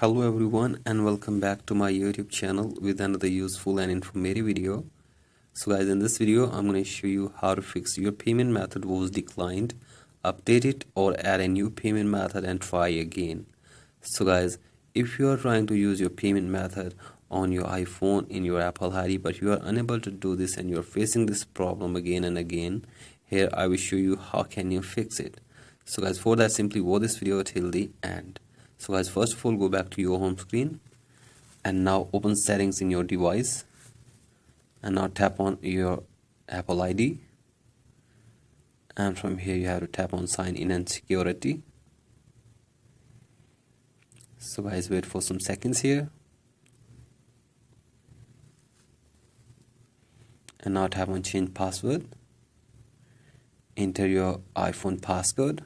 Hello everyone and welcome back to my YouTube channel with another useful and informative video. So guys, in this video I'm going to show you how to fix your payment method was declined, update it or add a new payment method and try again. So guys, if you are trying to use your payment method on your iPhone in your Apple ID but you are unable to do this and you are facing this problem again and again, here I will show you how can you fix it. So guys, for that simply watch this video till the end. So guys, first of all go back to your home screen and now open settings in your device and now tap on your Apple ID, and from here you have to tap on sign in and security. So guys, wait for some seconds here and now tap on change password. Enter your iPhone passcode.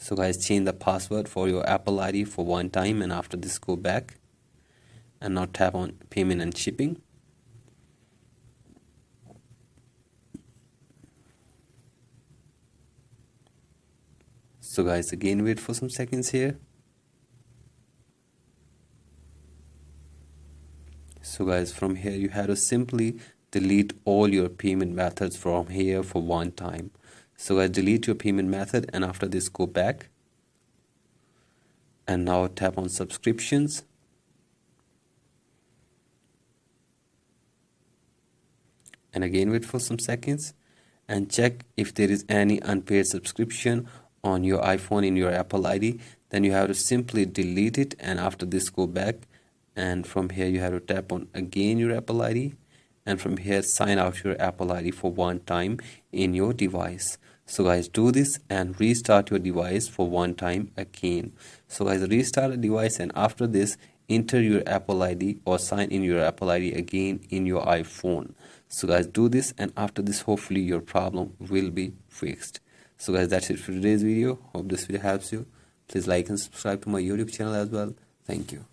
So guys, change the password for your Apple ID for one time and after this go back and now tap on payment and shipping. So guys, again wait for some seconds here. So guys, from here you have to simply delete all your payment methods from here for one time. So guys, delete your payment method and after this go back and now tap on subscriptions. And again wait for some seconds and check if there is any unpaid subscription on your iPhone in your Apple ID. Then you have to simply delete it and after this go back and from here you have to tap on again your Apple ID and from here sign out your Apple ID for one time in your device. So guys, do this and restart your device for one time again. So guys, restart the device and after this enter your Apple ID or sign in your Apple ID again in your iPhone. So guys, do this and after this hopefully your problem will be fixed. So guys, that's it for today's video. Hope this video helps you. Please like and subscribe to my YouTube channel as well. Thank you.